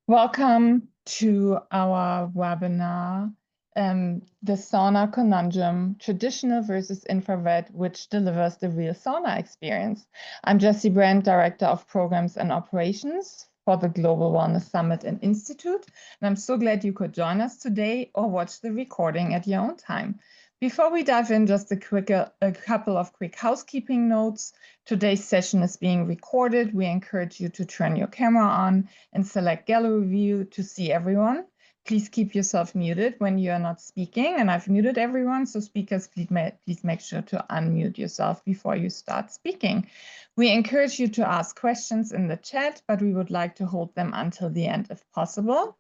Welcome to our webinar, the Sauna Conundrum, Traditional versus Infrared, which delivers the real sauna experience. I'm Jessie Brand, Director of Programs and Operations for the Global Wellness Summit and Institute, and I'm so glad you could join us today or watch the recording at your own time. Before we dive in, just a couple of quick housekeeping notes. Today's session is being recorded. We encourage you to turn your camera on and select gallery view to see everyone. Please keep yourself muted when you are not speaking, and I've muted everyone, so speakers, please make sure to unmute yourself before you start speaking. We encourage you to ask questions in the chat, but we would like to hold them until the end if possible.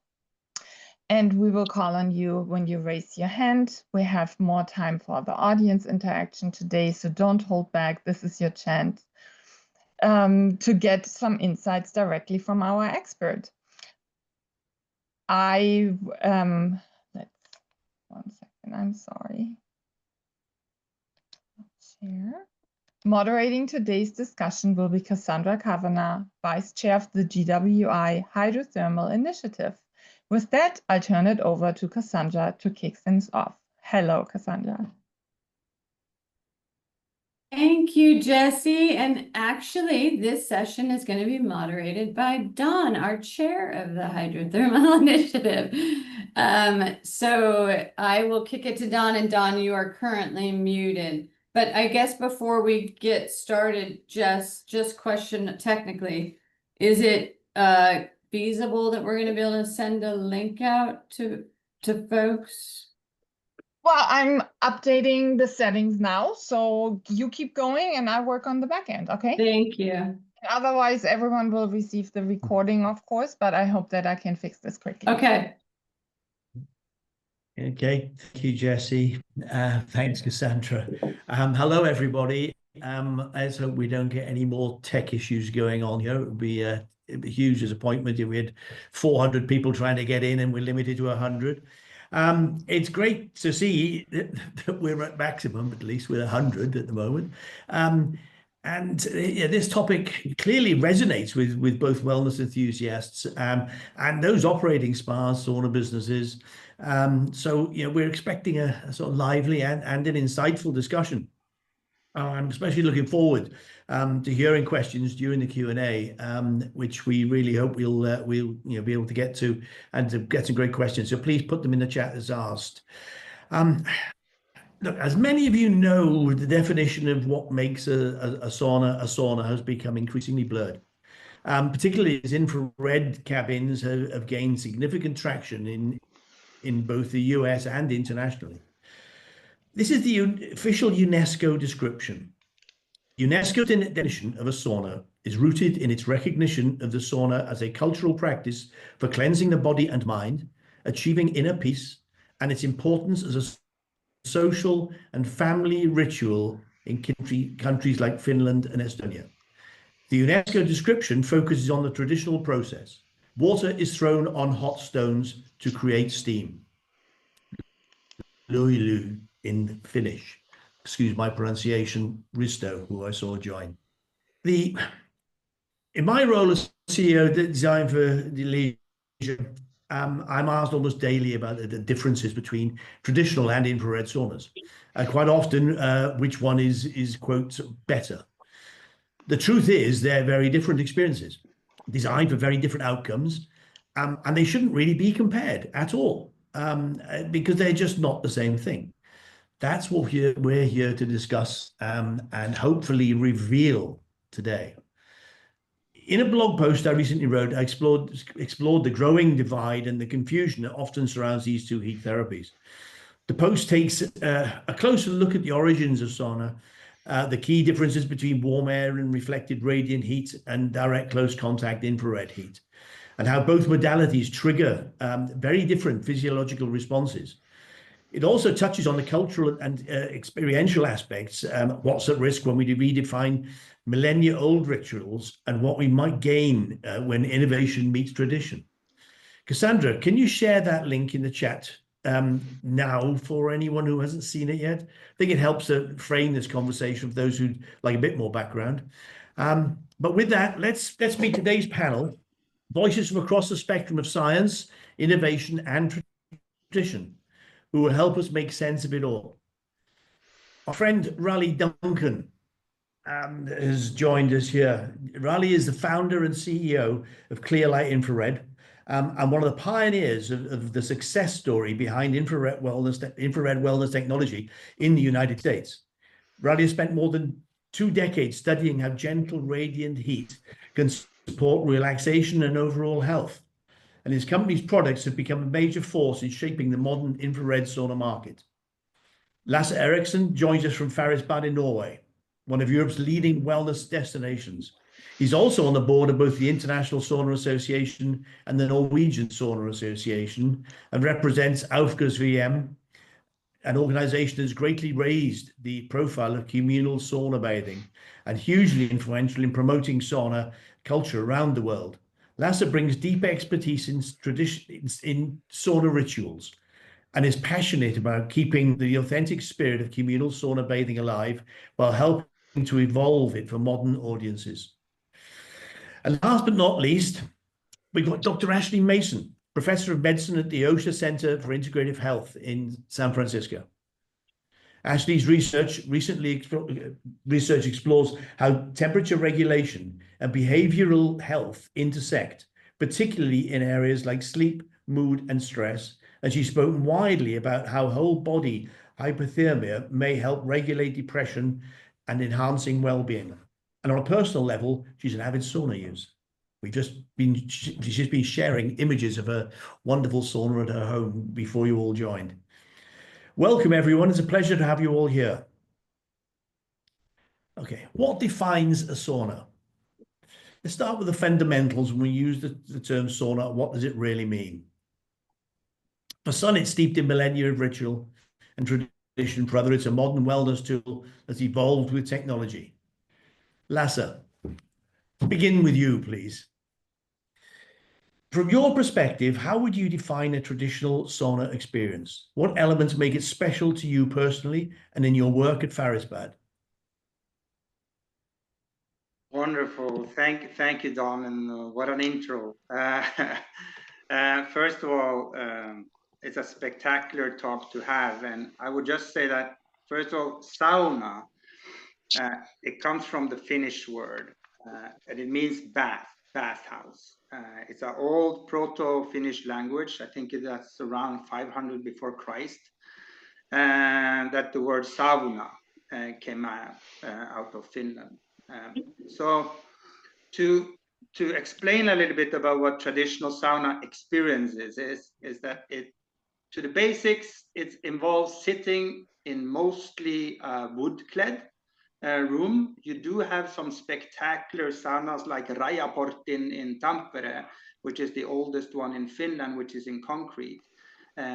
And we will call on you when you raise your hand. We have more time for the audience interaction today, so don't hold back. This is your chance to get some insights directly from our expert. Let's 1 second, I'm sorry. Share. Moderating today's discussion will be Cassandra Kavanagh, Vice Chair of the GWI Hydrothermal Initiative. With that, I'll turn it over to Cassandra to kick things off. Hello, Cassandra. Thank you, Jessie. And actually, this session is going to be moderated by Dawn, our chair of the Hydrothermal Initiative. So I will kick it to Dawn, and Dawn, you are currently muted. But I guess before we get started, just question technically, is it feasible that we're going to be able to send a link out to folks? Well, I'm updating the settings now, so you keep going and I work on the back end, okay? Thank you. Otherwise, everyone will receive the recording, of course, but I hope that I can fix this quickly. Okay. Okay, thank you, Jessie. Thanks, Cassandra. Hello, everybody. Let's hope we don't get any more tech issues going on here. It'd be a huge disappointment if we had 400 people trying to get in and we're limited to 100. It's great to see that we're at maximum, at least with 100 at the moment. This topic clearly resonates with both wellness enthusiasts and those operating spas, sauna businesses. So we're expecting a sort of lively and an insightful discussion. I'm especially looking forward to hearing questions during the Q&A, which we really hope we'll be able to get to and to get some great questions. So please put them in the chat as asked. Look, as many of you know, the definition of what makes a sauna has become increasingly blurred. Particularly as infrared cabins have gained significant traction in both the US and internationally. This is the official UNESCO description. UNESCO's definition of a sauna is rooted in its recognition of the sauna as a cultural practice for cleansing the body and mind, achieving inner peace, and its importance as a social and family ritual in countries like Finland and Estonia. The UNESCO description focuses on the traditional process. Water is thrown on hot stones to create steam. Luilu in Finnish. Excuse my pronunciation, Risto, who I saw join. In my role as CEO of Design for the Leisure, I'm asked almost daily about the differences between traditional and infrared saunas. Quite often, which one is quote, better. The truth is they're very different experiences, designed for very different outcomes, and they shouldn't really be compared at all, because they're just not the same thing. That's what we're here to discuss and hopefully reveal today. In a blog post I recently wrote, I explored the growing divide and the confusion that often surrounds these two heat therapies. The post takes a closer look at the origins of sauna, the key differences between warm air and reflected radiant heat and direct close contact infrared heat, and how both modalities trigger very different physiological responses. It also touches on the cultural and experiential aspects, what's at risk when we redefine millennia-old rituals and what we might gain when innovation meets tradition. Cassandra, can you share that link in the chat now for anyone who hasn't seen it yet? I think it helps to frame this conversation for those who'd like a bit more background. But with that, let's meet today's panel. Voices from across the spectrum of science, innovation, and tradition who will help us make sense of it all. Our friend Raleigh Duncan has joined us here. Raleigh is the founder and CEO of Clearlight Infrared, and one of the pioneers of the success story behind infrared wellness technology in the United States. Raleigh has spent more than 2 decades studying how gentle radiant heat can support relaxation and overall health. And his company's products have become a major force in shaping the modern infrared sauna market. Lasse Eriksson joins us from Farrisbad in Norway, one of Europe's leading wellness destinations. He's also on the board of both the International Sauna Association and the Norwegian Sauna Association, and represents Aufgas VM, an organization that has greatly raised the profile of communal sauna bathing and hugely influential in promoting sauna culture around the world. Lasse brings deep expertise in sauna rituals and is passionate about keeping the authentic spirit of communal sauna bathing alive while helping to evolve it for modern audiences. And last but not least, we've got Dr. Ashley Mason, Professor of Medicine at the OSHA Center for Integrative Health in San Francisco. Ashley's research explores how temperature regulation and behavioral health intersect, particularly in areas like sleep, mood, and stress. And she's spoken widely about how whole body hypothermia may help regulate depression and enhancing well-being. And on a personal level, she's an avid sauna user. She's been sharing images of a wonderful sauna at her home before you all joined. Welcome, everyone. It's a pleasure to have you all here. Okay, what defines a sauna? Let's start with the fundamentals. When we use the term sauna, what does it really mean? For some, it's steeped in millennia of ritual and tradition. For others, it's a modern wellness tool that's evolved with technology. Lasse, begin with you, please. From your perspective, how would you define a traditional sauna experience? What elements make it special to you personally and in your work at Farrisbad? Wonderful. Thank you, Don, and what an intro. First of all, it's a spectacular talk to have, and I would just say that, first of all, sauna, it comes from the Finnish word, and it means bathhouse. It's an old Proto-Finnish language. I think that's around 500 before Christ, and that the word sauna came out of Finland. So to explain a little bit about what traditional sauna experience is that it, to the basics, it involves sitting in mostly wood-clad room. You do have some spectacular saunas like Rajaportin in Tampere, which is the oldest one in Finland, which is in concrete,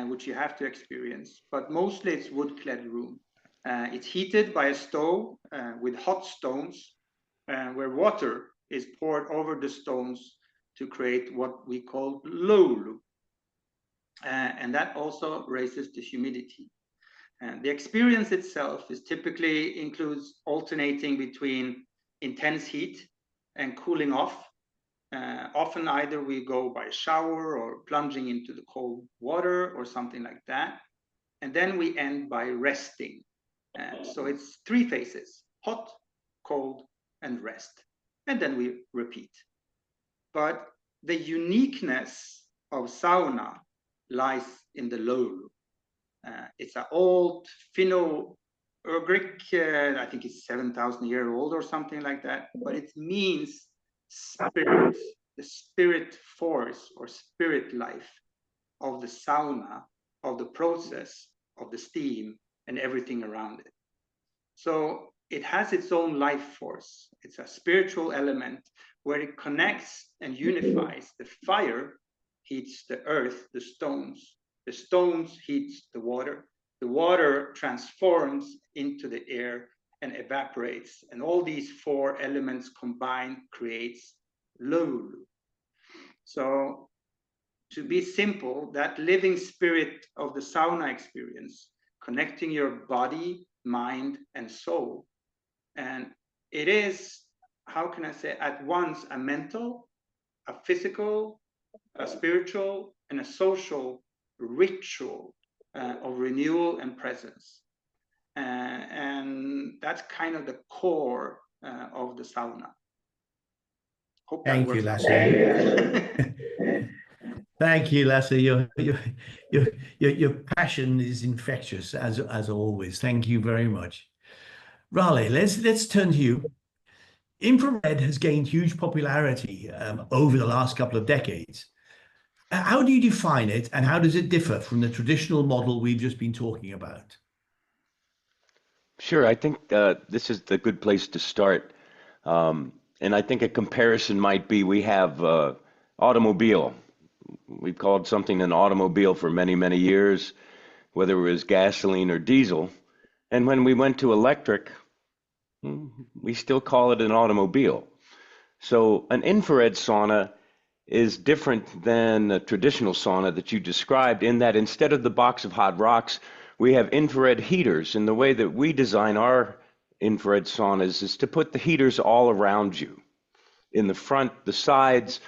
which you have to experience. But mostly it's wood-clad room. It's heated by a stove with hot stones, where water is poured over the stones to create what we call loulu. And that also raises the humidity. And the experience itself is typically includes alternating between intense heat and cooling off. Often either we go by shower or plunging into the cold water or something like that. And then we end by resting. So it's 3 phases: hot, cold, and rest. And then we repeat. But the uniqueness of sauna lies in the loulu. It's an old Finno-Ugric, I think it's 7,000 years old or something like that, but it means spirit, the spirit force or spirit life of the sauna, of the process, of the steam, and everything around it. So it has its own life force. It's a spiritual element where it connects and unifies. The fire heats the earth, the stones heats the water transforms into the air and evaporates, and all these 4 elements combined creates loulu. So to be simple, that living spirit of the sauna experience, connecting your body, mind, and soul. And it is, how can I say, at once a mental, a physical, a spiritual, and a social ritual of renewal and presence. And that's kind of the core of the sauna. Hope that Thank you, works. Lasse. Thank you, Lasse. Your passion is infectious as always. Thank you very much. Raleigh, let's turn to you. Infrared has gained huge popularity over the last couple of decades. How do you define it, and how does it differ from the traditional model we've just been talking about? Sure, I think this is the good place to start. And I think a comparison might be we have automobile. We've called something an automobile for many, many years, whether it was gasoline or diesel. And when we went to electric, we still call it an automobile. So an infrared sauna is different than a traditional sauna that you described, in that instead of the box of hot rocks, we have infrared heaters. And the way that we design our infrared saunas is to put the heaters all around you, in the front, the sides,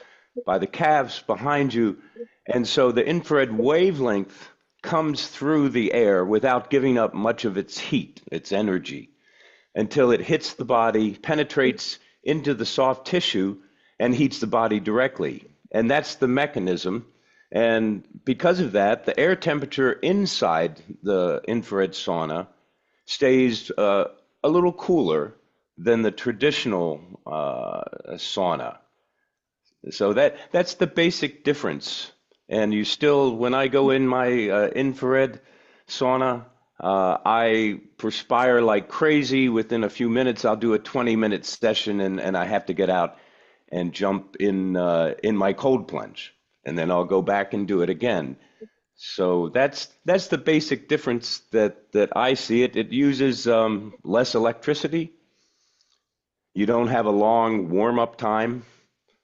by the calves, behind you. And so the infrared wavelength comes through the air without giving up much of its heat, its energy, until it hits the body, penetrates into the soft tissue, and heats the body directly. And that's the mechanism. And because of that, the air temperature inside the infrared sauna stays a little cooler than the traditional sauna. So that's the basic difference. And you still, when I go in my infrared sauna, I perspire like crazy. Within a few minutes, I'll do a 20-minute session, and I have to get out and jump in my cold plunge, and then I'll go back and do it again. So that's the basic difference that I see it. It uses less electricity. You don't have a long warm-up time.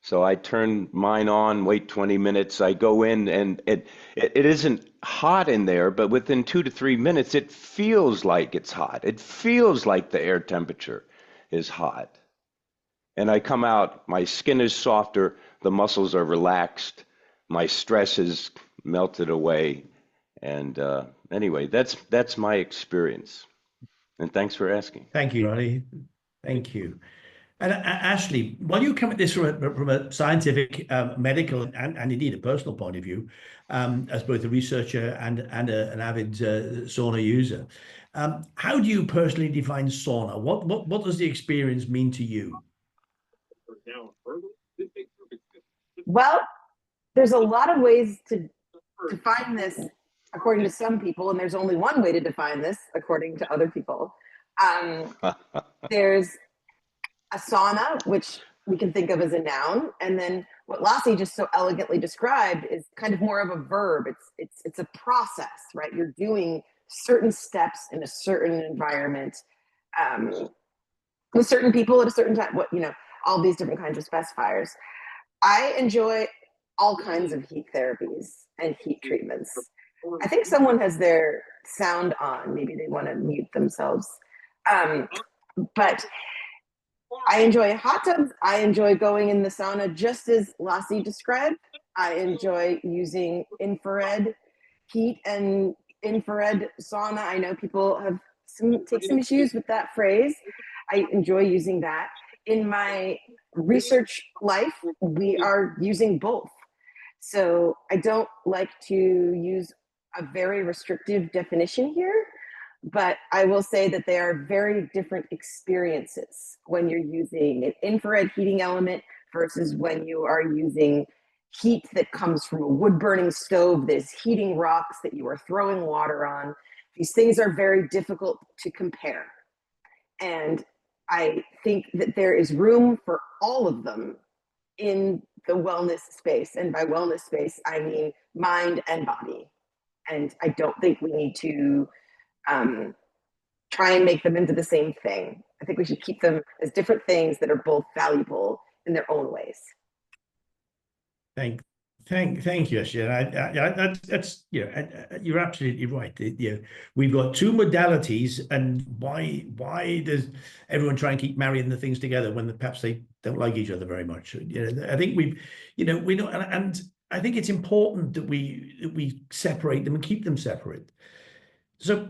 So I turn mine on, wait 20 minutes, I go in, and it isn't hot in there, but within 2 to 3 minutes, it feels like it's hot. It feels like the air temperature is hot. And I come out, my skin is softer, the muscles are relaxed, my stress is melted away. And anyway, that's my experience. And thanks for asking. Thank you, Ronnie. Thank you. And Ashley, while you come at this from a scientific, medical, and indeed a personal point of view, as both a researcher and an avid sauna user, how do you personally define sauna? What does the experience mean to you? Well, there's a lot of ways to define this according to some people, and there's only one way to define this according to other people. There's a sauna, which we can think of as a noun, and then what Lasse just so elegantly described is kind of more of a verb. It's a process, right? You're doing certain steps in a certain environment with certain people at a certain time. All these different kinds of specifiers. I enjoy all kinds of heat therapies and heat treatments. I think someone has their sound on. Maybe they want to mute themselves. But I enjoy hot tubs. I enjoy going in the sauna just as Lasse described. I enjoy using infrared heat and infrared sauna. I know people have take some issues with that phrase. I enjoy using that. In my research life, we are using both. So I don't like to use a very restrictive definition here, but I will say that they are very different experiences when you're using an infrared heating element versus when you are using heat that comes from a wood-burning stove that is heating rocks that you are throwing water on. These things are very difficult to compare. And I think that there is room for all of them in the wellness space. And by wellness space, I mean mind and body. And I don't think we need to try and make them into the same thing. I think we should keep them as different things that are both valuable in their own ways. Thank you, Ashley. That's you're absolutely right. We've got two modalities, and why does everyone try and keep marrying the things together when perhaps they don't like each other very much? I think we know, and I think it's important that we separate them and keep them separate. So,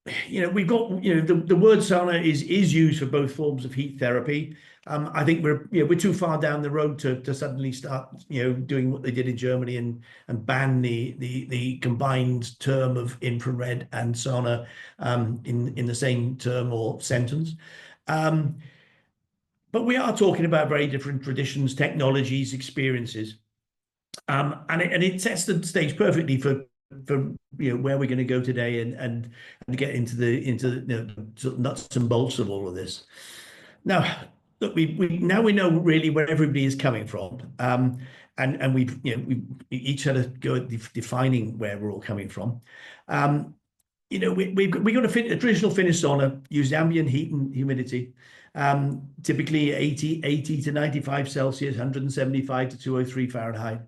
we've got, the word sauna is used for both forms of heat therapy. I think we're too far down the road to suddenly start, doing what they did in Germany and ban the combined term of infrared and sauna in the same term or sentence. But we are talking about very different traditions, technologies, experiences. And it sets the stage perfectly for where we're going to go today and get into the sort of nuts and bolts of all of this. Now, look, we know really where everybody is coming from, and we each had a go at defining where we're all coming from. We've got a traditional Finnish sauna, use ambient heat and humidity, typically 80 to 95 Celsius, 175 to 203 Fahrenheit.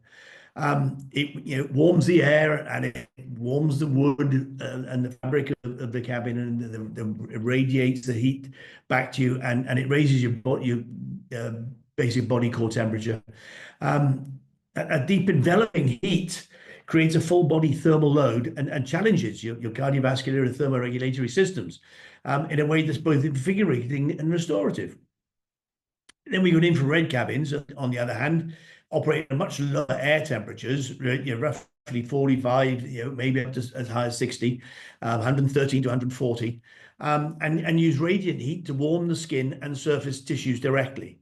It warms the air and it warms the wood and the fabric of the cabin, and it radiates the heat back to you, and it raises your basic body core temperature. A deep enveloping heat creates a full body thermal load and challenges your cardiovascular and thermoregulatory systems in a way that's both invigorating and restorative. Then we got infrared cabins, on the other hand, operate at much lower air temperatures, roughly 45, maybe up to as high as 60, 113 to 140, and use radiant heat to warm the skin and surface tissues directly.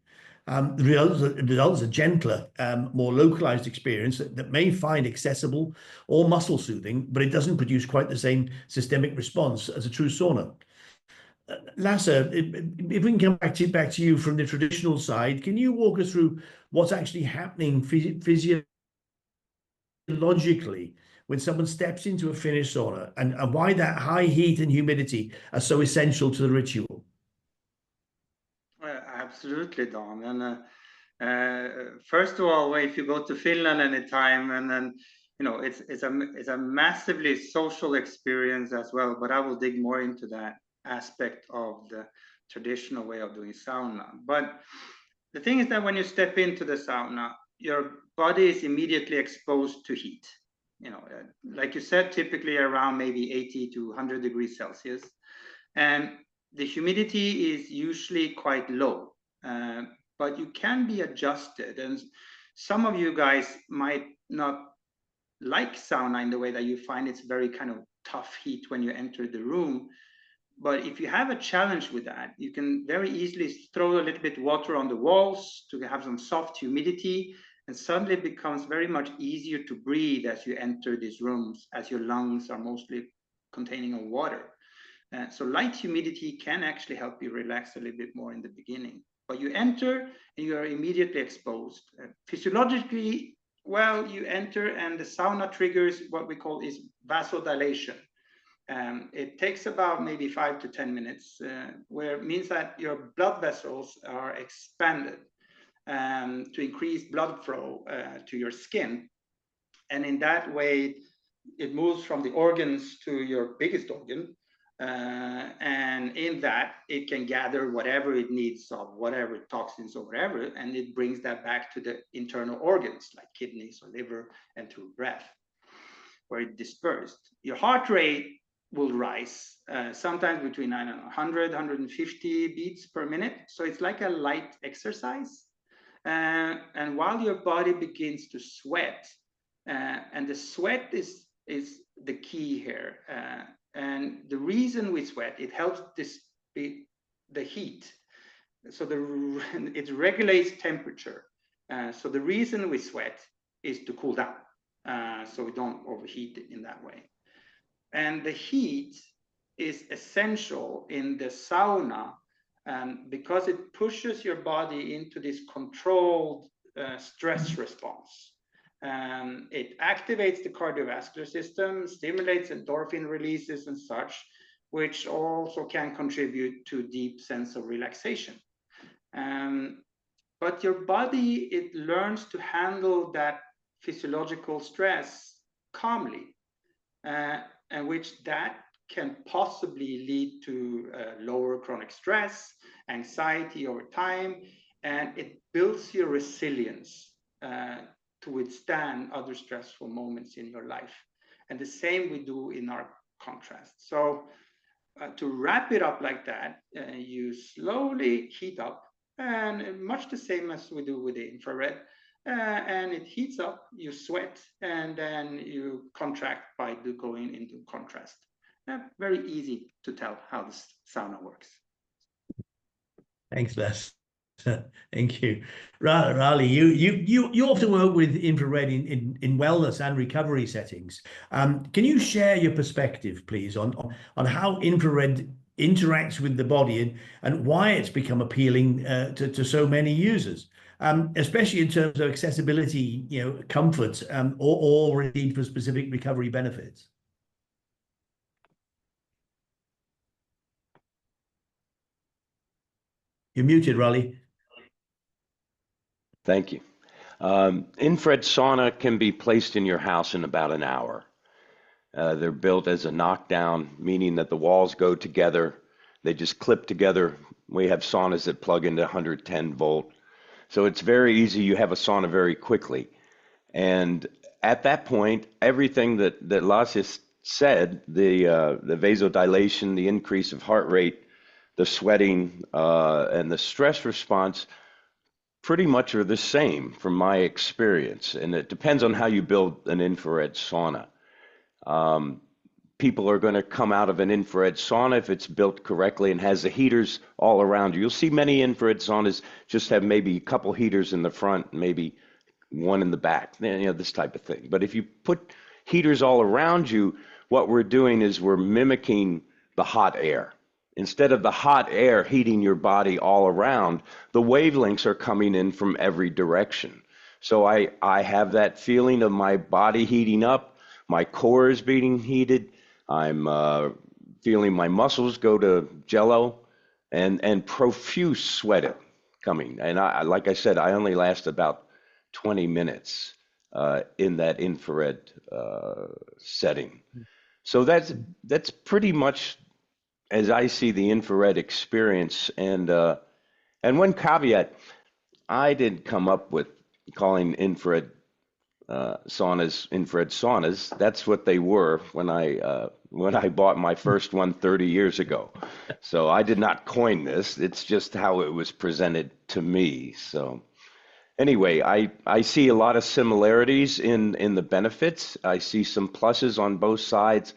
The result is a gentler, more localized experience that may find accessible or muscle soothing, but it doesn't produce quite the same systemic response as a true sauna. Lasse, if we can come back to you from the traditional side, can you walk us through what's actually happening physiologically when someone steps into a Finnish sauna, and why that high heat and humidity are so essential to the ritual? Well, absolutely, Don. And first of all, if you go to Finland anytime, and then it's a massively social experience as well. But I will dig more into that aspect of the traditional way of doing sauna. But the thing is that when you step into the sauna, your body is immediately exposed to heat. Like you said, typically around maybe 80 to 100 degrees Celsius, and the humidity is usually quite low, but you can be adjusted. And some of you guys might not like sauna in the way that you find it's very kind of tough heat when you enter the room. But if you have a challenge with that, you can very easily throw a little bit water on the walls to have some soft humidity, and suddenly it becomes very much easier to breathe as you enter these rooms, as your lungs are mostly containing of water. So light humidity can actually help you relax a little bit more in the beginning. But you enter and you are immediately exposed. Physiologically, well, you enter and the sauna triggers what we call is vasodilation. It takes about maybe 5 to 10 minutes, where it means that your blood vessels are expanded to increase blood flow to your skin. And in that way, it moves from the organs to your biggest organ. And in that, it can gather whatever it needs of whatever toxins or whatever, and it brings that back to the internal organs like kidneys or liver and through breath, where it's dispersed. Your heart rate will rise, sometimes between 100, 150 beats per minute. So it's like a light exercise. And while your body begins to sweat, and the sweat is the key here. And the reason we sweat, it helps the heat. So it regulates temperature. So the reason we sweat is to cool down, so we don't overheat it in that way. And the heat is essential in the sauna because it pushes your body into this controlled stress response. It activates the cardiovascular system, stimulates endorphin releases and such, which also can contribute to deep sense of relaxation. But your body, it learns to handle that physiological stress calmly, and which that can possibly lead to lower chronic stress, anxiety over time, and it builds your resilience to withstand other stressful moments in your life. And the same we do in our contrast. So to wrap it up like that, you slowly heat up, and much the same as we do with the infrared. And it heats up, you sweat, and then you contract by going into contrast. Very easy to tell how the sauna works. Thanks, Les. Thank you. Raleigh, you often work with infrared in wellness and recovery settings. Can you share your perspective, please, on how infrared interacts with the body and why it's become appealing to so many users, especially in terms of accessibility, comfort, or indeed for specific recovery benefits? You're muted, Raleigh. Thank you. Infrared sauna can be placed in your house in about an hour. They're built as a knockdown, meaning that the walls go together. They just clip together. We have saunas that plug into 110 volt. So it's very easy. You have a sauna very quickly. And at that point, everything that Lasse said, the vasodilation, the increase of heart rate, the sweating, and the stress response pretty much are the same from my experience. And it depends on how you build an infrared sauna. People are going to come out of an infrared sauna if it's built correctly and has the heaters all around you. You'll see many infrared saunas just have maybe a couple heaters in the front, maybe one in the back, this type of thing. But if you put heaters all around you, what we're doing is we're mimicking the hot air. Instead of the hot air heating your body all around, the wavelengths are coming in from every direction. So I have that feeling of my body heating up, my core is being heated, I'm feeling my muscles go to jello, and profuse sweating coming. And like I said, I only last about 20 minutes in that infrared setting. So that's pretty much as I see the infrared experience. And one caveat, I didn't come up with calling infrared saunas infrared saunas. That's what they were when I bought my first one 30 years ago. So I did not coin this. It's just how it was presented to me. So anyway, I see a lot of similarities in the benefits. I see some pluses on both sides.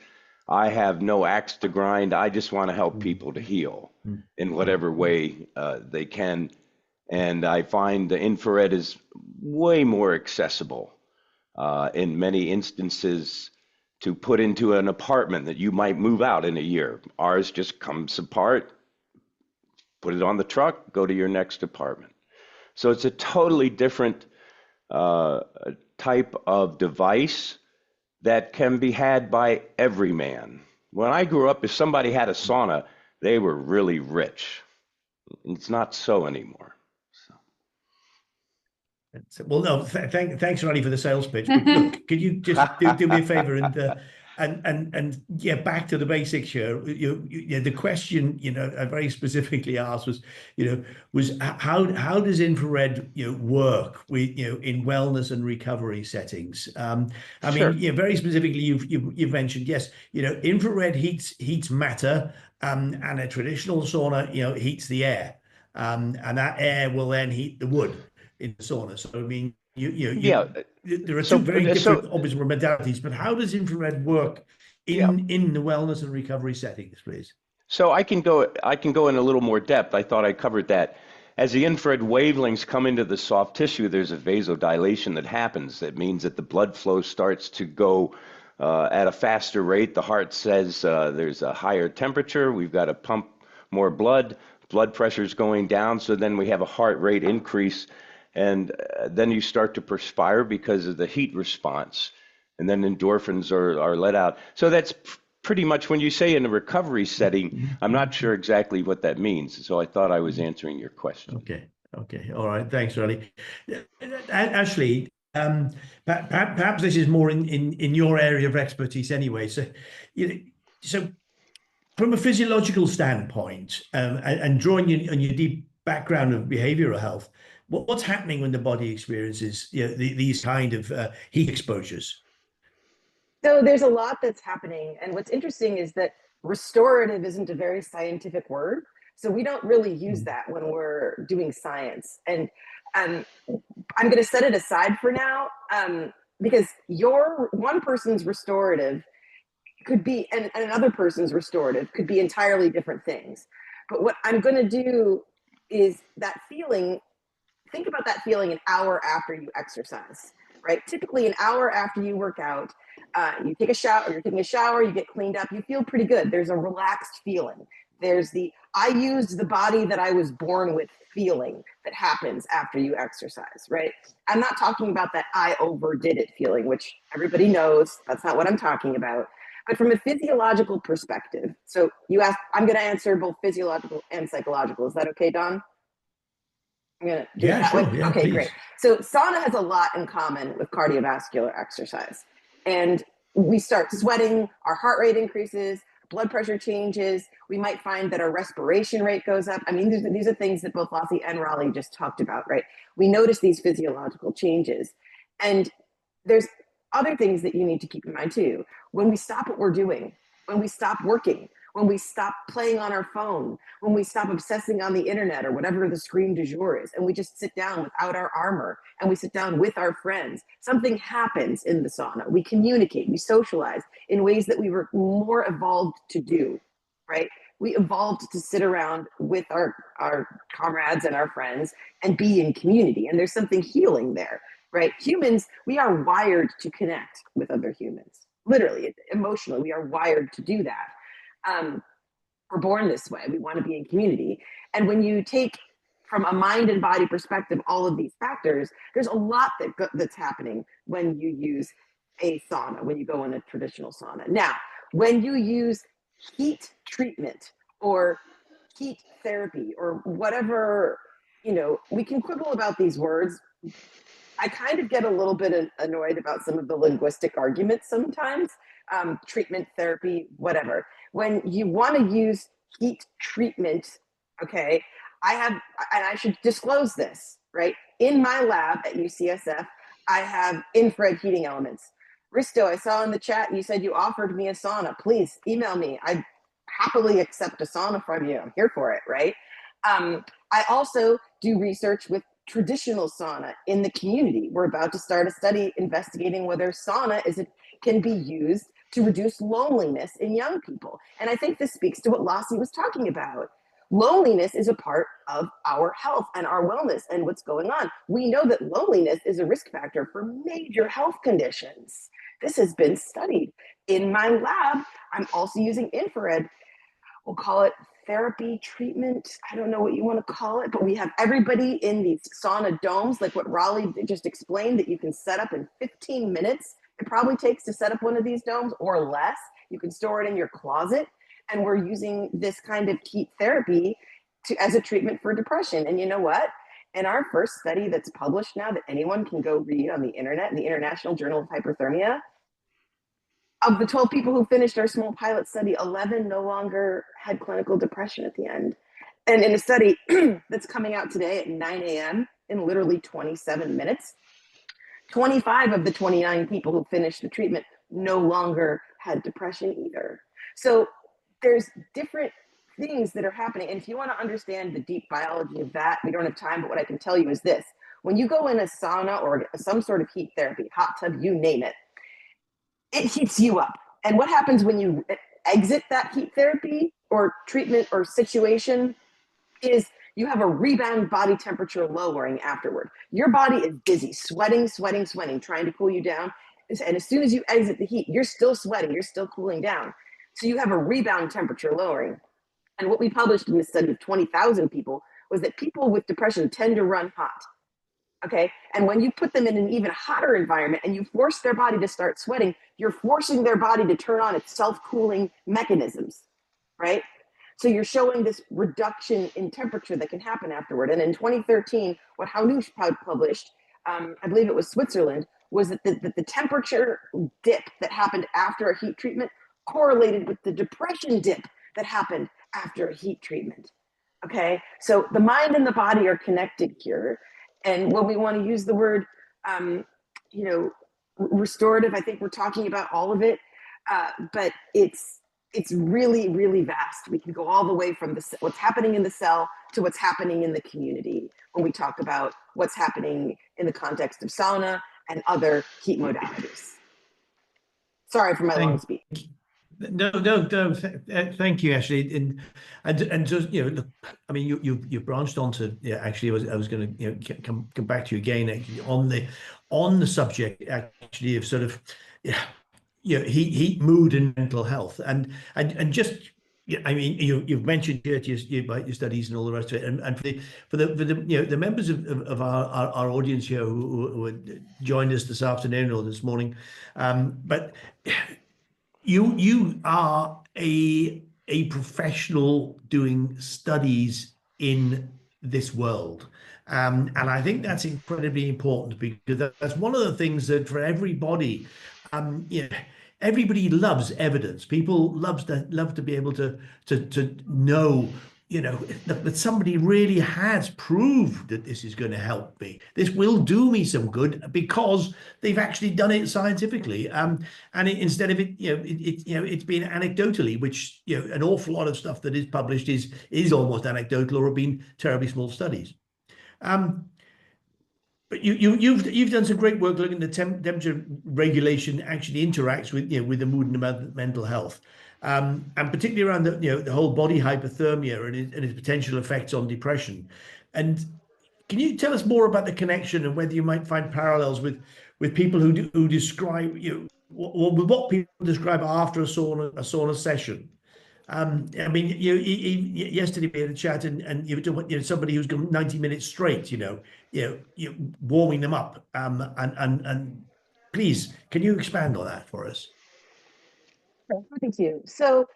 I have no axe to grind. I just want to help people to heal in whatever way they can. And I find the infrared is way more accessible in many instances to put into an apartment that you might move out in a year. Ours just comes apart, put it on the truck, go to your next apartment. So it's a totally different type of device that can be had by every man. When I grew up, if somebody had a sauna, they were really rich. It's not so anymore. Well, no, thanks, Ronnie, for the sales pitch. But look, could you just do me a favor and yeah, back to the basics here. The question, I very specifically asked was how does infrared work with in wellness and recovery settings? I Sure. mean, very specifically, you've mentioned, yes, infrared heats matter, and a traditional sauna heats the air, and that air will then heat the wood in the sauna. So I mean, Yeah. there are two very different obvious modalities, but how does infrared work in the wellness and recovery settings, please? So I can go in a little more depth. I thought I covered that. As the infrared wavelengths come into the soft tissue, there's a vasodilation that happens. That means that the blood flow starts to go at a faster rate. The heart says there's a higher temperature. We've got to pump more blood. Blood pressure is going down. So then we have a heart rate increase. And then you start to perspire because of the heat response. And then endorphins are let out. So that's pretty much when you say in a recovery setting, I'm not sure exactly what that means. So I thought I was answering your question. Okay. All right. Thanks, Ronnie. Ashley, Perhaps this is more in your area of expertise anyway. So, so from a physiological standpoint, and drawing on your deep background of behavioral health, what's happening when the body experiences these kind of heat exposures? So there's a lot that's happening. And what's interesting is that restorative isn't a very scientific word. So we don't really use that when we're doing science. And I'm going to set it aside for now, because your one person's restorative could be, and another person's restorative could be entirely different things. But what I'm going to do is that feeling, think about that feeling an hour after you exercise, right? Typically an hour after you work out, you take a shower, you're taking a shower, you get cleaned up, you feel pretty good. There's a relaxed feeling. There's the, I used the body that I was born with feeling that happens after you exercise, right? I'm not talking about that I overdid it feeling, which everybody knows, that's not what I'm talking about. But from a physiological perspective, so you asked, I'm going to answer both physiological and psychological. Is that okay, Don? I'm going to do it that sure. way. Yeah, okay, please. Great. So sauna has a lot in common with cardiovascular exercise. And we start sweating, our heart rate increases, blood pressure changes. We might find that our respiration rate goes up. I mean, these are things that both Lassie and Raleigh just talked about, right? We notice these physiological changes. And there's other things that you need to keep in mind too. When we stop what we're doing, when we stop working, when we stop playing on our phone, when we stop obsessing on the internet or whatever the screen du jour is, and we just sit down without our armor and we sit down with our friends, something happens in the sauna. We communicate, we socialize in ways that we were more evolved to do, right? We evolved to sit around with our comrades and our friends and be in community. And there's something healing there, right? Humans, we are wired to connect with other humans. Literally, emotionally, we are wired to do that. We're born this way. We want to be in community. And when you take from a mind and body perspective all of these factors, there's a lot that's happening when you use a sauna, when you go in a traditional sauna. Now, when you use heat treatment or heat therapy or whatever, we can quibble about these words. I kind of get a little bit annoyed about some of the linguistic arguments sometimes, treatment, therapy, whatever. When you want to use heat treatment, okay, and I should disclose this, right? In my lab at UCSF, I have infrared heating elements. Risto, I saw in the chat, you said you offered me a sauna. Please email me. I'd happily accept a sauna from you. I'm here for it, right? I also do research with traditional sauna in the community. We're about to start a study investigating whether sauna can be used to reduce loneliness in young people. And I think this speaks to what Lassie was talking about. Loneliness is a part of our health and our wellness and what's going on. We know that loneliness is a risk factor for major health conditions. This has been studied. In my lab, I'm also using infrared. We'll call it therapy, treatment. I don't know what you want to call it, but we have everybody in these sauna domes, like what Raleigh just explained, that you can set up in 15 minutes. It probably takes to set up one of these domes or less. You can store it in your closet. And we're using this kind of heat therapy as a treatment for depression. And you know what? In our first study that's published now that anyone can go read on the internet, in the International Journal of Hyperthermia, of the 12 people who finished our small pilot study, 11 no longer had clinical depression at the end. And in a study that's coming out today at 9 a.m. in literally 27 minutes, 25 of the 29 people who finished the treatment no longer had depression either. So there's different things that are happening. And if you want to understand the deep biology of that, we don't have time, but what I can tell you is this. When you go in a sauna or some sort of heat therapy, hot tub, you name it, it heats you up. And what happens when you exit that heat therapy or treatment or situation is you have a rebound body temperature lowering afterward. Your body is busy, sweating, trying to cool you down. And as soon as you exit the heat, you're still sweating, you're still cooling down. So you have a rebound temperature lowering. And what we published in this study of 20,000 people was that people with depression tend to run hot. Okay. And when you put them in an even hotter environment and you force their body to start sweating, you're forcing their body to turn on its self-cooling mechanisms, right? So you're showing this reduction in temperature that can happen afterward. And in 2013, what Hanush published I believe it was Switzerland, was that the temperature dip that happened after a heat treatment correlated with the depression dip that happened after a heat treatment. Okay, so the mind and the body are connected here. And when we want to use the word, restorative, I think we're talking about all of it, but it's really, really vast. We can go all the way from what's happening in the cell to what's happening in the community when we talk about what's happening in the context of sauna and other heat modalities. Sorry for my long speech. No. Thank you, Ashley, and just look, I mean, you branched onto actually, I was going to come back to you again actually, on the subject actually of sort of heat, mood, and mental health, and just. Yeah, I mean, you've mentioned about your studies and all the rest of it, and for the members of our audience here who joined us this afternoon or this morning, but. You are a professional doing studies in this world. And I think that's incredibly important because that's one of the things that for everybody, everybody loves evidence. People love to be able to know, that somebody really has proved that this is going to help me. This will do me some good because they've actually done it scientifically. Instead of it, it's been anecdotally, which an awful lot of stuff that is published is almost anecdotal or have been terribly small studies. But you've done some great work looking at the temperature regulation actually interacts with with the mood and the mental health, and particularly around the whole body hypothermia and its potential effects on depression. And can you tell us more about the connection and whether you might find parallels with people who describe what people describe after a sauna session? I mean, yesterday we had a chat, and you were talking about somebody who's gone 90 minutes straight, warming them up. And please, can you expand on that for us? Happy to. So,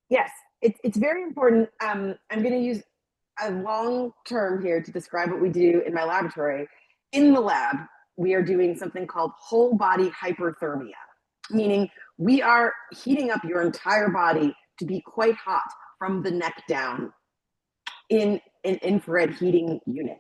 yes, it's very important. I'm going to use a long term here to describe what we do in my laboratory. In the lab, we are doing something called whole body hyperthermia, meaning we are heating up your entire body to be quite hot from the neck down in an infrared heating unit.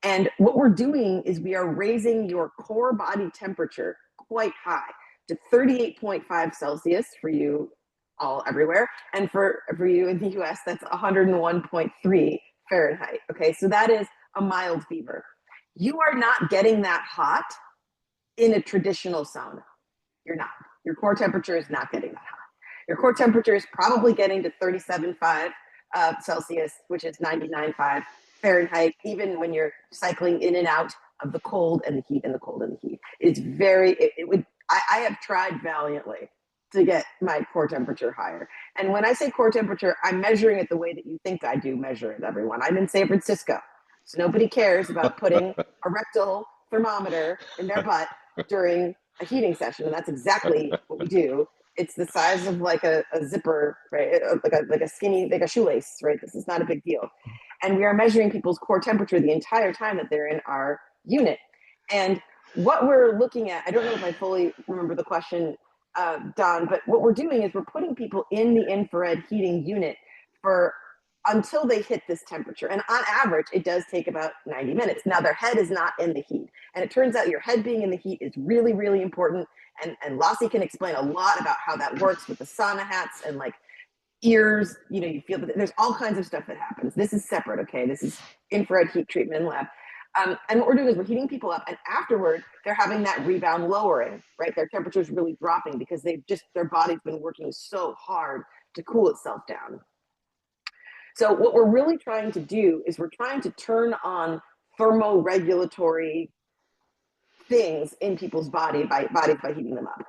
And what we're doing is we are raising your core body temperature quite high to 38.5 Celsius for you all everywhere. And for you in the US, that's 101.3 Fahrenheit. Okay, so that is a mild fever. You are not getting that hot in a traditional sauna. You're not. Your core temperature is not getting that hot. Your core temperature is probably getting to 37.5 Celsius, which is 99.5 Fahrenheit, even when you're cycling in and out of the cold and the heat and the cold and the heat. It's I have tried valiantly to get my core temperature higher. And when I say core temperature, I'm measuring it the way that you think I do measure it, everyone. I'm in San Francisco, so nobody cares about putting a rectal thermometer in their butt during a heating session, and that's exactly what we do. It's the size of like a zipper, right? Like a skinny, like a shoelace, right? This is not a big deal. And we are measuring people's core temperature the entire time that they're in our unit. And what we're looking at, I don't know if I fully remember the question, Don, but what we're doing is we're putting people in the infrared heating unit until they hit this temperature. And on average, it does take about 90 minutes. Now, their head is not in the heat. And it turns out your head being in the heat is really, really important. And Lassie can explain a lot about how that works with the sauna hats and like ears, you feel that there's all kinds of stuff that happens. This is separate, okay? This is infrared heat treatment in lab. And what we're doing is we're heating people up, and afterward, they're having that rebound lowering, right? Their temperature is really dropping because their body's been working so hard to cool itself down. So what we're really trying to do is we're trying to turn on thermoregulatory things in people's bodies by heating them up.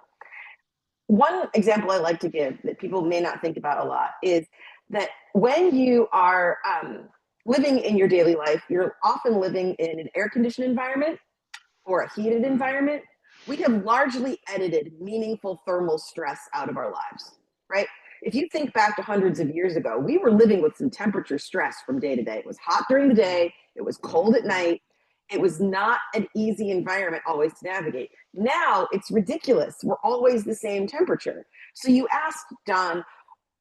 One example I like to give that people may not think about a lot is that when you are living in your daily life, you're often living in an air-conditioned environment or a heated environment. We have largely edited meaningful thermal stress out of our lives, right? If you think back to hundreds of years ago, we were living with some temperature stress from day to day. It was hot during the day, it was cold at night, It was not an easy environment always to navigate. Now it's ridiculous. We're always the same temperature. So you ask, Don,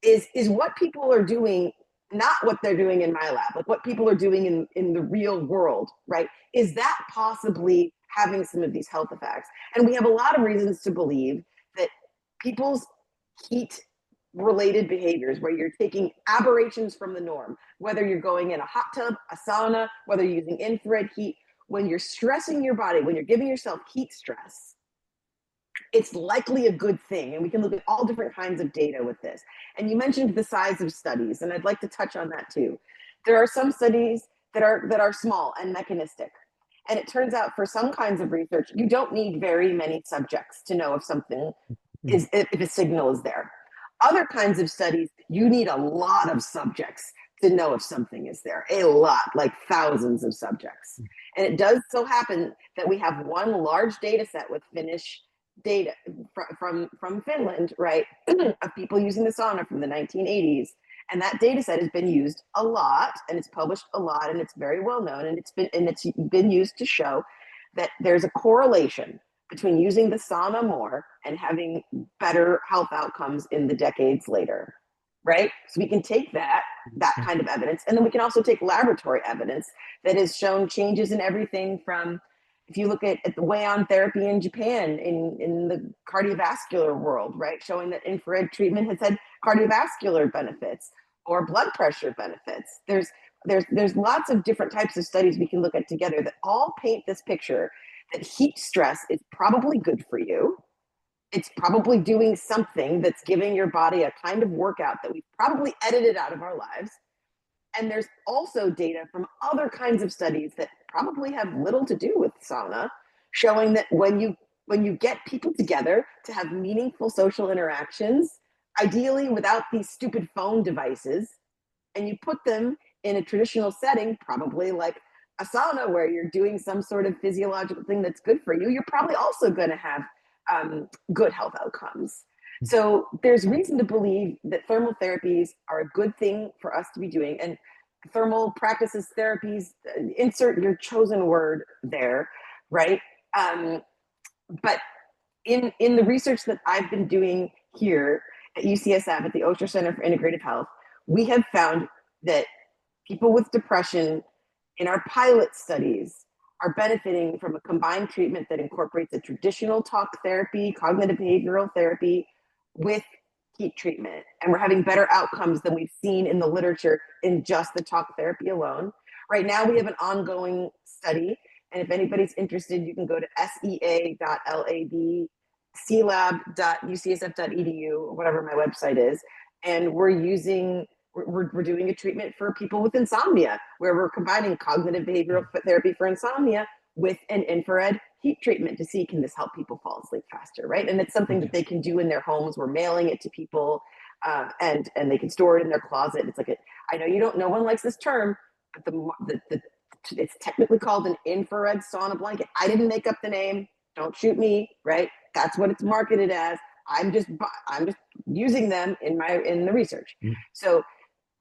is what people are doing not what they're doing in my lab, like what people are doing in the real world, right? Is that possibly having some of these health effects? And we have a lot of reasons to believe that people's heat related behaviors, where you're taking aberrations from the norm, whether you're going in a hot tub, a sauna, whether you're using infrared heat, when you're stressing your body, when you're giving yourself heat stress, it's likely a good thing. And we can look at all different kinds of data with this. And you mentioned the size of studies, and I'd like to touch on that too. There are some studies that are small and mechanistic. And it turns out for some kinds of research, you don't need very many subjects to know if something is, if a signal is there. Other kinds of studies, you need a lot of subjects to know if something is there, a lot, like thousands of subjects. And it does so happen that we have one large data set with Finnish data from Finland, right, of people using the sauna from the 1980s. And that data set has been used a lot, and it's published a lot, and it's very well known, and it's been used to show that there's a correlation between using the sauna more and having better health outcomes in the decades later, right? So we can take that kind of evidence, and then we can also take laboratory evidence that has shown changes in everything from, if you look at the Way-on therapy in Japan, in the cardiovascular world, right, showing that infrared treatment has had cardiovascular benefits or blood pressure benefits. There's lots of different types of studies we can look at together that all paint this picture that heat stress is probably good for you. It's probably doing something that's giving your body a kind of workout that we've probably edited out of our lives. And there's also data from other kinds of studies that probably have little to do with sauna, showing that when you get people together to have meaningful social interactions, ideally without these stupid phone devices, and you put them in a traditional setting, probably like a sauna where you're doing some sort of physiological thing that's good for you, you're probably also going to have good health outcomes. So there's reason to believe that thermal therapies are a good thing for us to be doing. And thermal practices, therapies, insert your chosen word there, right? But in the research that I've been doing here at UCSF at the Osher Center for Integrative Health, we have found that people with depression in our pilot studies are benefiting from a combined treatment that incorporates a traditional talk therapy, cognitive behavioral therapy with heat treatment. And we're having better outcomes than we've seen in the literature in just the talk therapy alone. Right now, we have an ongoing study. And if anybody's interested, you can go to sea.lab, clab.ucsf.edu, or whatever my website is. And we're doing a treatment for people with insomnia, where we're combining cognitive behavioral therapy for insomnia with an infrared heat treatment to see, can this help people fall asleep faster, right? And it's something that they can do in their homes. We're mailing it to people, and they can store it in their closet. It's like, I know no one likes this term, but it's technically called an infrared sauna blanket. I didn't make up the name. Don't shoot me, right? That's what it's marketed as. I'm just using them in the research. So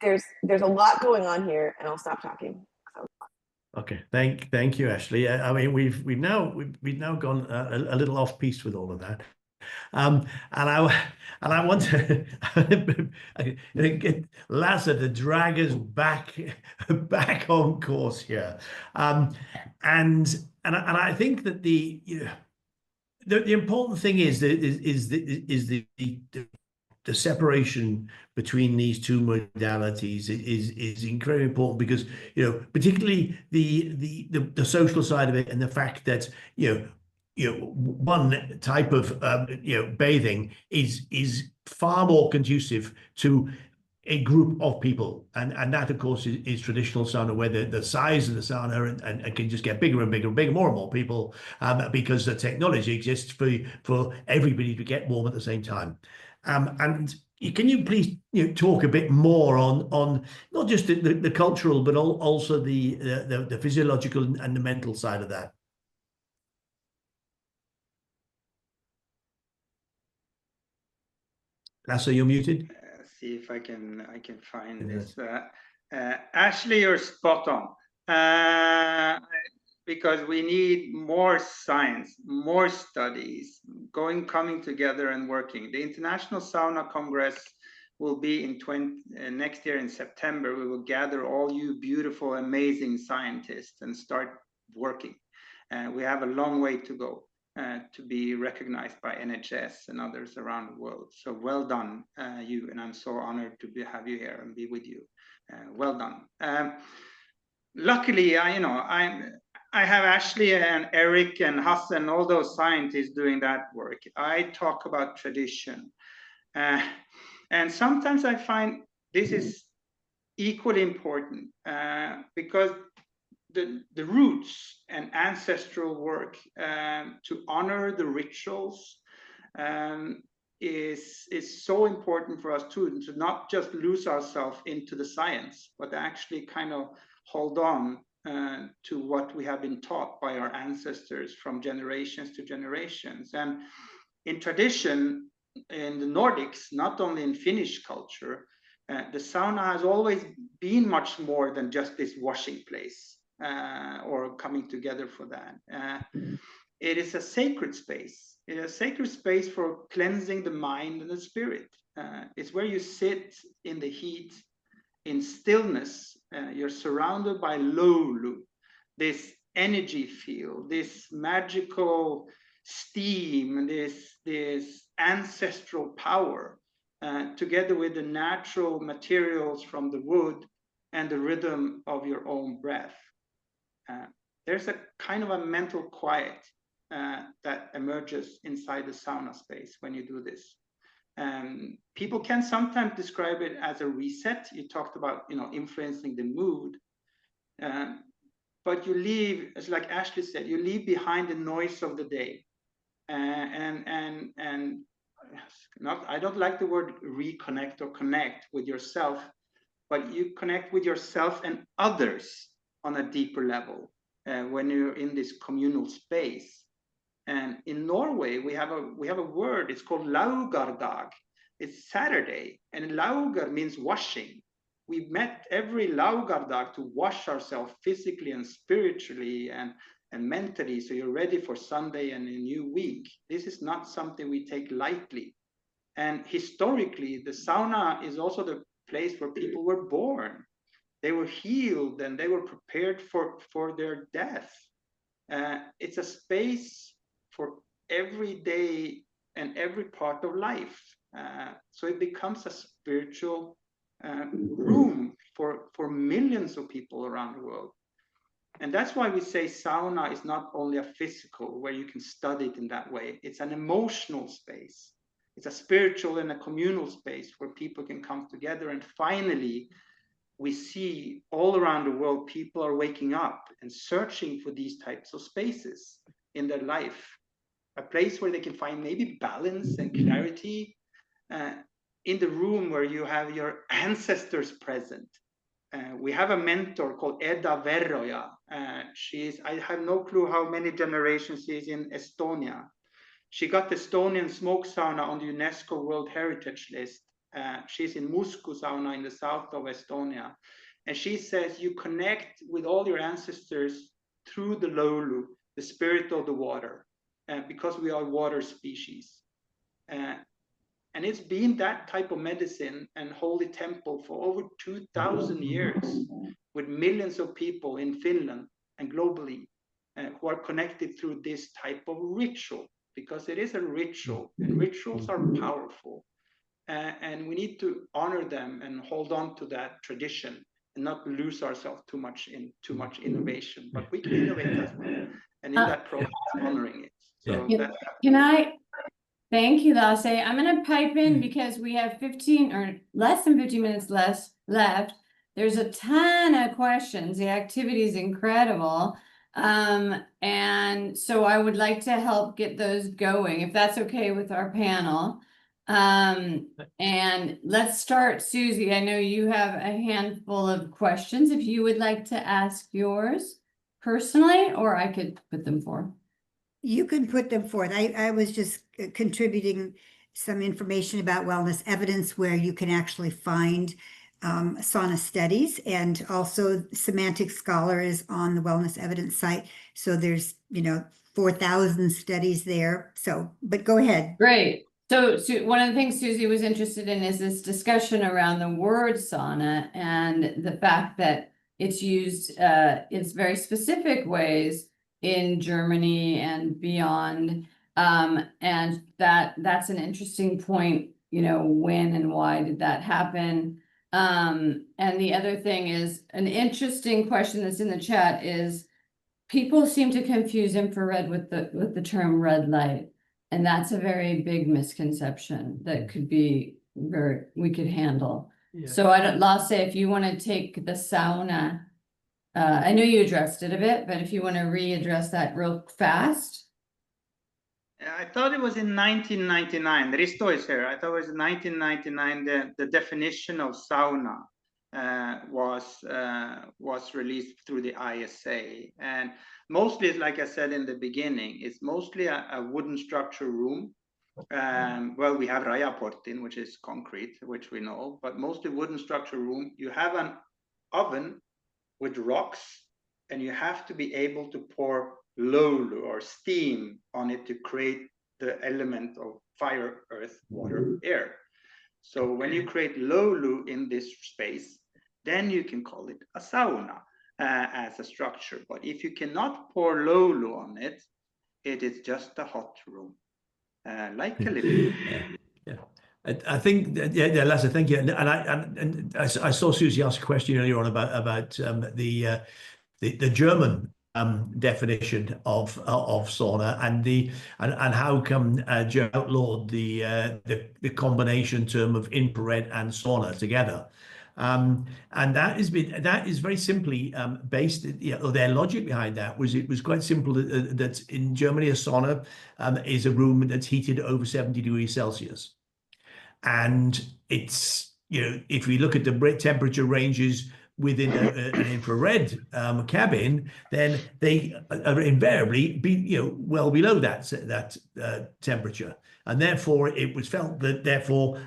there's a lot going on here, and I'll stop talking. So. Okay, thank you, Ashley. I mean, we've now gone a little off piece with all of that, and I want to get Lasse to drag us back on course here, and I think that the important thing is the separation between these two modalities is incredibly important, because particularly the social side of it, and the fact that one type of bathing is far more conducive to a group of people, and that of course is traditional sauna, where the size of the sauna and can just get bigger and bigger and bigger, more and more people, because the technology exists for everybody to get warm at the same time. And can you please talk a bit more on not just the cultural, but also the physiological and the mental side of that? Lasse, you're muted. See if I can find this. Ashley, you're spot on. because we need more science, more studies, coming together and working. The International Sauna Congress will be in next year in September. We will gather all you beautiful, amazing scientists and start working. We have a long way to go to be recognized by NHS and others around the world. So well done, you, and I'm so honored to have you here and be with you. Well done. Luckily, I have Ashley and Eric and Hassan, all those scientists doing that work. I talk about tradition. And sometimes I find this is equally important because the roots and ancestral work to honor the rituals is so important for us too, to not just lose ourselves into the science, but actually kind of hold on to what we have been taught by our ancestors from generations to generations. And in tradition, in the Nordics, not only in Finnish culture, the sauna has always been much more than just this washing place or coming together for that. It is a sacred space. It is a sacred space for cleansing the mind and the spirit. It's where you sit in the heat, in stillness. You're surrounded by lolu, this energy field, this magical steam, this ancestral power, together with the natural materials from the wood and the rhythm of your own breath. There's a kind of a mental quiet that emerges inside the sauna space when you do this. People can sometimes describe it as a reset. You talked about, influencing the mood, but you leave, it's like Ashley said, you leave behind the noise of the day, and I don't like the word reconnect or connect with yourself, but you connect with yourself and others on a deeper level when you're in this communal space. And in Norway, we have a word. It's called laugardag. It's Saturday, and laugar means washing. We met every laugardag to wash ourselves physically and spiritually and mentally, so you're ready for Sunday and a new week. This is not something we take lightly. And historically, the sauna is also the place where people were born. They were healed and they were prepared for their death. It's a space for every day and every part of life. So it becomes a spiritual room for millions of people around the world. And that's why we say sauna is not only a physical, where you can study it in that way. It's an emotional space. It's a spiritual and a communal space where people can come together. And finally, we see all around the world, people are waking up and searching for these types of spaces in their life. A place where they can find maybe balance and clarity in the room where you have your ancestors present. We have a mentor called Edda Verroja. I have no clue how many generations she is in Estonia. She got the Estonian smoke sauna on the UNESCO World Heritage List. She's in Musku sauna in the south of Estonia. And she says you connect with all your ancestors through the lolu, the spirit of the water, because we are water species. And it's been that type of medicine and holy temple for over 2,000 years, with millions of people in Finland and globally who are connected through this type of ritual, because it is a ritual, and rituals are powerful. And we need to honor them and hold on to that tradition and not lose ourselves too much in innovation. But we can innovate as well, and in that process, honoring it. So can I? Thank you, Lasse. I'm going to pipe in because we have 15 or less than 15 minutes left. There's a ton of questions. The activity is incredible. And so I would like to help get those going, if that's okay with our panel. And let's start, Susie. I know you have a handful of questions. If you would like to ask yours personally, or I could put them forth. You can put them forth. I was just contributing some information about wellness evidence where you can actually find sauna studies, and also Semantic Scholar is on the wellness evidence site. So there's, 4,000 studies there. So, but go ahead. Great. So, one of the things Susie was interested in is this discussion around the word sauna and the fact that it's used in very specific ways in Germany and beyond. And that's an interesting point, when and why did that happen? And the other thing is an interesting question that's in the chat is people seem to confuse infrared with the term red light. And that's a very big misconception that we could handle. Yeah. So Lasse, if you want to take the sauna, I know you addressed it a bit, but if you want to readdress that real fast. I thought it was in 1999. Risto is here. I thought it was in 1999 the definition of sauna was released through the ISA, and mostly, like I said in the beginning, it's mostly a wooden structure room. Well, we have Rajaportin, which is concrete, which we know, but mostly wooden structure room. You have an oven with rocks, and you have to be able to pour lolu or steam on it to create the element of fire, earth, water, air. So when you create lolu in this space, then you can call it a sauna as a structure. But if you cannot pour lolu on it, it is just a hot room, like a living room. Yeah. I think, Lasse, thank you. And I saw Susie ask a question earlier on about the German definition of sauna and how come Joe outlawed the combination term of infrared and sauna together. And that is very simply based, their logic behind that it was quite simple that in Germany a sauna is a room that's heated over 70 degrees Celsius. And it's, if we look at the temperature ranges within an infrared cabin, then they are invariably well below that temperature. And therefore, it was felt that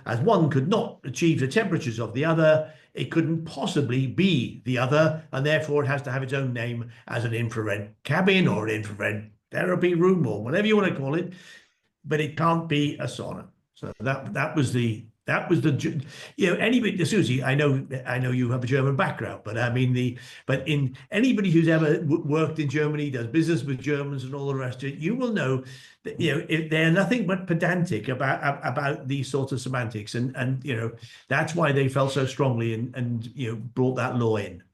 as one could not achieve the temperatures of the other, it couldn't possibly be the other, and therefore it has to have its own name as an infrared cabin or an infrared therapy room or whatever you want to call it, but it can't be a sauna. So that was anybody, Susie, I know you have a German background, but I mean but in anybody who's ever worked in Germany, does business with Germans and all the rest of it, you will know that they're nothing but pedantic about these sorts of semantics, and that's why they felt so strongly and brought that law in.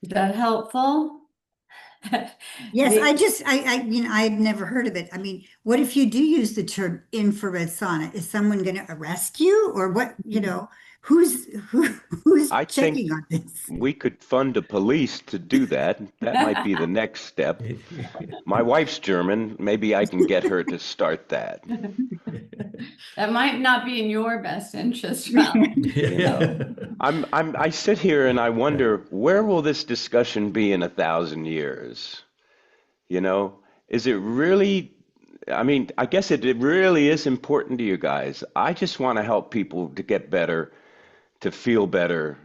Is that helpful? Yes, I've never heard of it. I mean, what if you do use the term infrared sauna? Is someone going to arrest you, or what? Who's I checking think on this? we could fund a police to do that. That might be the next step. My wife's German. Maybe I can get her to start that. That might not be in your best interest, Ralph. I sit here and I wonder, where will this discussion be in 1,000 years? Is it really? I mean, I guess it really is important to you guys. I just want to help people to get better, to feel better.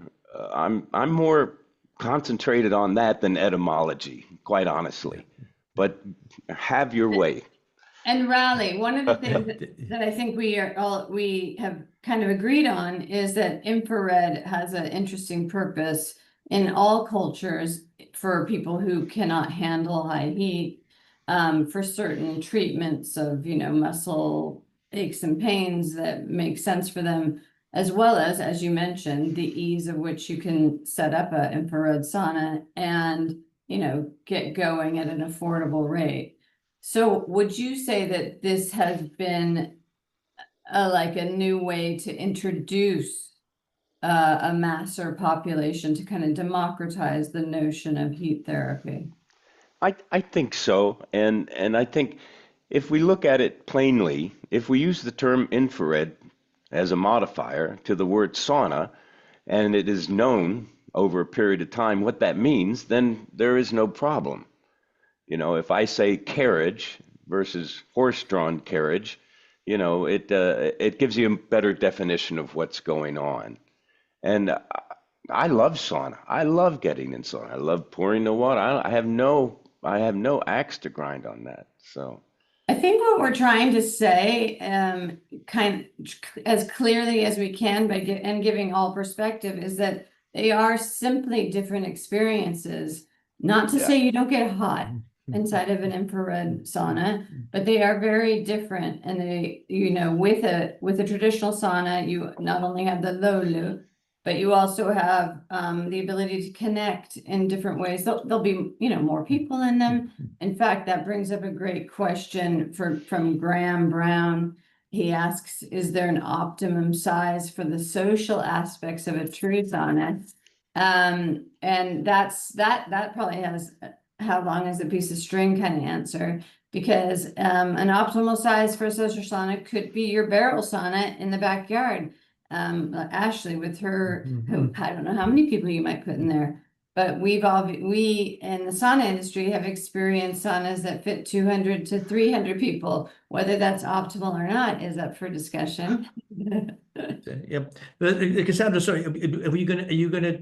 I'm more concentrated on that than etymology, quite honestly. But have your way. And Raleigh, one of the things that I think we have kind of agreed on is that infrared has an interesting purpose in all cultures for people who cannot handle high heat, for certain treatments of, muscle aches and pains that make sense for them, as well as you mentioned, the ease of which you can set up an infrared sauna and, get going at an affordable rate. So would you say that this has been like a new way to introduce a masser population to kind of democratize the notion of heat therapy? I think so. And I think if we look at it plainly, if we use the term infrared as a modifier to the word sauna, and it is known over a period of time what that means, then there is no problem. If I say carriage versus horse-drawn carriage, You know, it gives you a better definition of what's going on. And I love sauna. I love getting in sauna. I love pouring the water. I have no axe to grind on that. So I think what we're trying to say, kind as clearly as we can by giving all perspective, is that they are simply different experiences. Not to Yeah. say you don't get hot inside of an infrared sauna, but they are very different. And they, you know, with a traditional sauna, you not only have the lolu, but you also have the ability to connect in different ways. There'll be, you know, more people in them. In fact, that brings up a great question from Graham Brown. He asks, is there an optimum size for the social aspects of a tree sauna? And that probably has how long is a piece of string kind of answer, because an optimal size for a social sauna could be your barrel sauna in the backyard. Ashley with her, I don't know how many people you might put in there. But we in the sauna industry have experienced saunas that fit 200 to 300 people. Whether that's optimal or not is up for discussion. Yeah, Cassandra, sorry, are you gonna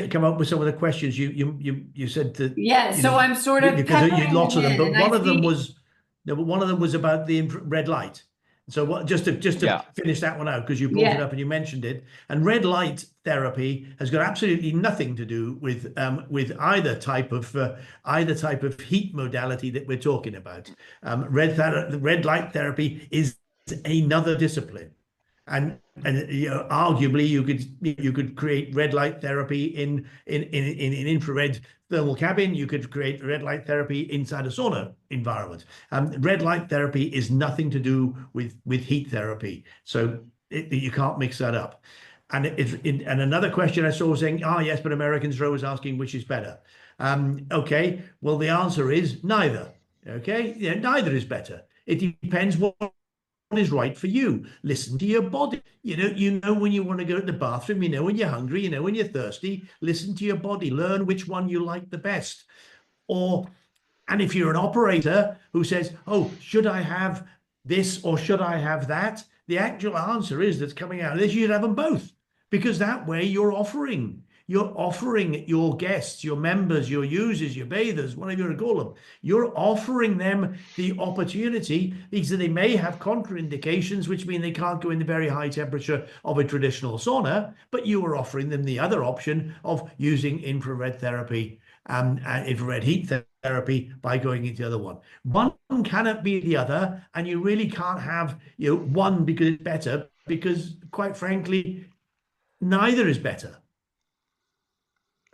come up with some of the questions you said that? Yeah, you so know, I'm sort of because you peppering lots of them, in, but and one I of them see- was no, but one of them was about the red light. So what, just to Yeah. finish that one out, because you brought it Yeah. up and you mentioned it, and red light therapy has got absolutely nothing to do with either type of heat modality that we're talking about. Red light therapy is another discipline. And you know, arguably you could create red light therapy in an infrared thermal cabin. You could create red light therapy inside a sauna environment. Red light therapy is nothing to do with heat therapy, so you can't mix that up. And and another question I saw saying, yes, but Americans are always asking which is better. Okay, well the answer is neither. Okay, yeah, neither is better. It depends what is right for you. Listen to your body. You know when you want to go to the bathroom, you know when you're hungry, you know when you're thirsty. Listen to your body. Learn which one you like the best. And if you're an operator who says, oh, should I have this or should I have that? The actual answer is that's coming out of this, you should have them both, because that way you're offering your guests, your members, your users, your bathers, whatever you want to call them, you're offering them the opportunity, because they may have contraindications, which mean they can't go in the very high temperature of a traditional sauna, but you are offering them the other option of using infrared therapy, infrared heat therapy, by going into the other one. One cannot be the other, and you really can't have one because it's better, because quite frankly, neither is better.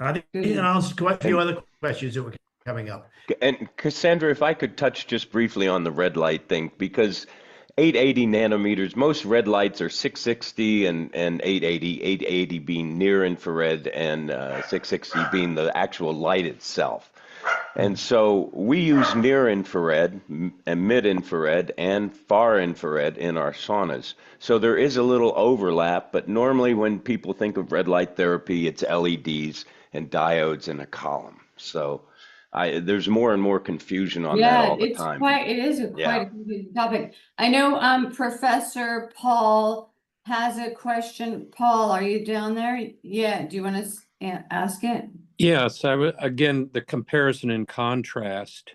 And I think it answers quite a few other questions that were coming up. And Cassandra, if I could touch just briefly on the red light thing, because 880 nanometers, most red lights are 660 and 880 being near infrared and 660 being the actual light itself. And so we use near infrared and mid infrared and far infrared in our saunas. So there is a little overlap, but normally when people think of red light therapy, it's LEDs and diodes in a column. So there's more and more confusion on that all the time. It is quite a confusing topic. I know Professor Paul has a question. Paul, are you down there? Yeah, do you want to ask it? Yes, again, the comparison and contrast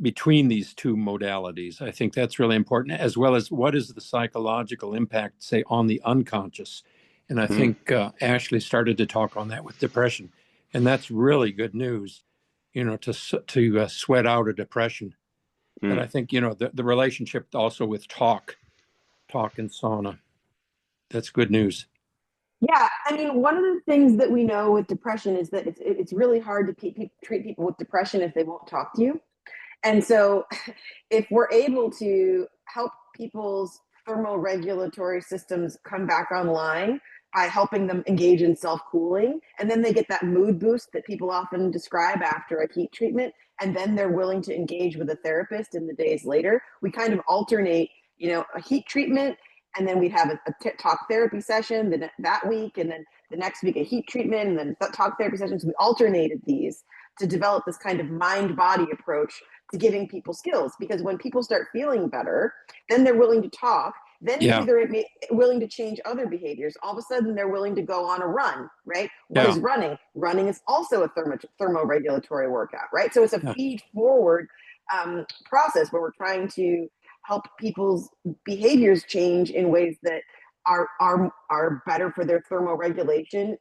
between these two modalities, I think that's really important, as well as what is the psychological impact, say, on the unconscious. And I think Ashley started to talk on that with depression, and that's really good news, to sweat out a depression. But I think, the relationship also with talk and sauna, that's good news. Yeah, I mean, one of the things that we know with depression is that it's really hard to treat people with depression if they won't talk to you. And so if we're able to help people's thermoregulatory systems come back online by helping them engage in self-cooling, and then they get that mood boost that people often describe after a heat treatment, and then they're willing to engage with a therapist in the days later, we kind of alternate, a heat treatment, and then we'd have a talk therapy session that week, and then the next week a heat treatment, and then talk therapy sessions. We alternated these to develop this kind of mind-body approach to giving people skills, because when people start feeling better, then they're willing to talk. Then maybe they're willing to change other behaviors. All of a sudden, they're willing to go on a run, right? What is running? Running is also a thermoregulatory workout, right? So it's a feed forward process where we're trying to help people's behaviors change in ways that are better for their thermoregulation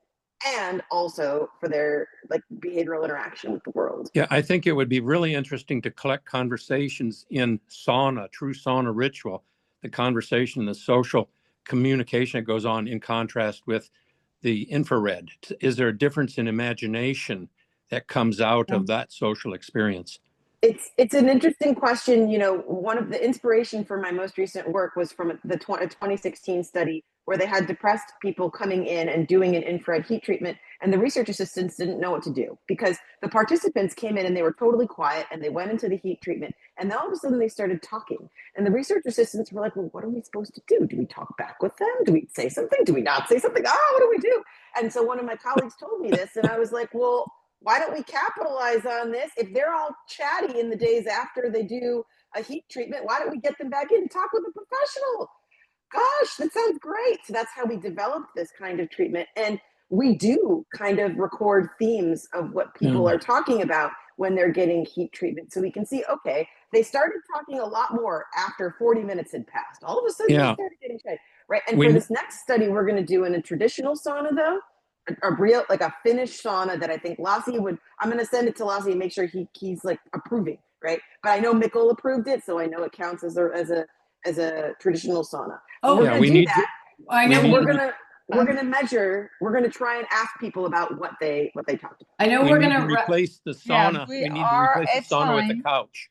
and also for their like behavioral interaction with the world. Yeah, I think it would be really interesting to collect conversations in sauna, true sauna ritual, the conversation, the social communication that goes on in contrast with the infrared. Is there a difference in imagination that comes out of that social experience? It's an interesting question. You know, one of the inspiration for my most recent work was from the 2016 study where they had depressed people coming in and doing an infrared heat treatment, and the research assistants didn't know what to do because the participants came in and they were totally quiet and they went into the heat treatment, and then all of a sudden they started talking, and the research assistants were like, well, what are we supposed to do? Do we talk back with them? Do we say something? Do we not say something? What do we do? And so one of my colleagues told me this, and I was like, well, why don't we capitalize on this? If they're all chatty in the days after they do a heat treatment, why don't we get them back in and talk with a professional? Gosh, that sounds great. So that's how we developed this kind of treatment. And we do kind of record themes of what people are talking about when they're getting heat treatment. So we can see, okay, they started talking a lot more after 40 minutes had passed. All of a sudden, they started getting chatty, right? And for this next study, we're going to do in a traditional sauna, though, a real, like a Finnish sauna that I think Lassie would, I'm going to send it to Lassie and make sure he's like approving, right? But I know Mikkel approved it, so I know it counts as a traditional sauna. Oh, we're going to do that. I know We're gonna measure. We're gonna try and ask people about what they talked about. I know we we're need gonna to replace the sauna. we We need to are replace the at sauna with the time. couch.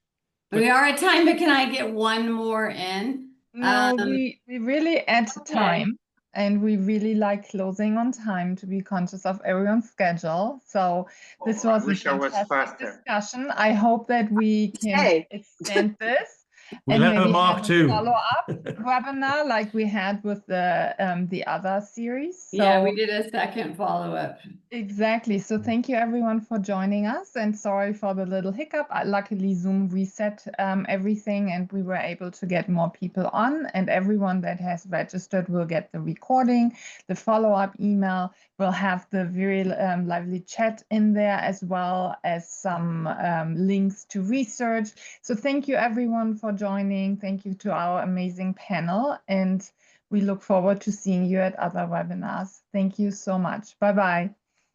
We are at time, but can I get one more in? No, we really at time, and we really like closing on time to be conscious of everyone's schedule. So this was a fantastic discussion. I hope that we can extend this We'll and have a maybe Mark have II. a follow-up webinar like we had with the other series. So, yeah, we did a second follow-up. Exactly. So thank you everyone for joining us, and sorry for the little hiccup. Luckily Zoom reset everything and we were able to get more people on, and everyone that has registered will get the recording, the follow-up email, will have the very lively chat in there, as well as some links to research. So thank you everyone for joining. Thank you to our amazing panel, and we look forward to seeing you at other webinars. Thank you so much. Bye-bye.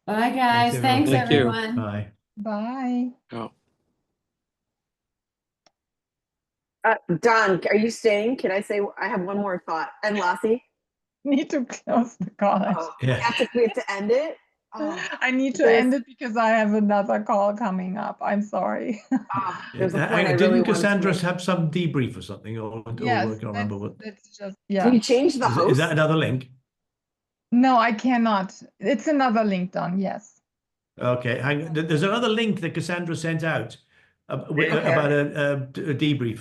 Bye, guys. Thanks, Thank you. everyone. Bye. Bye. Oh. Don, are you staying? Can I say I have one more thought? And Lassie? Need to close the call. We have to end it. I need to end it because I have another call coming up. I'm sorry. There's a point I really Didn't wanted to Cassandra make. have some debrief or something? Yes, I can't remember what. that's just, Can you change the host? Is that another link? No, I cannot. It's another link, Don. Yes. Okay, hang on. There's another link that Cassandra sent out about a debrief.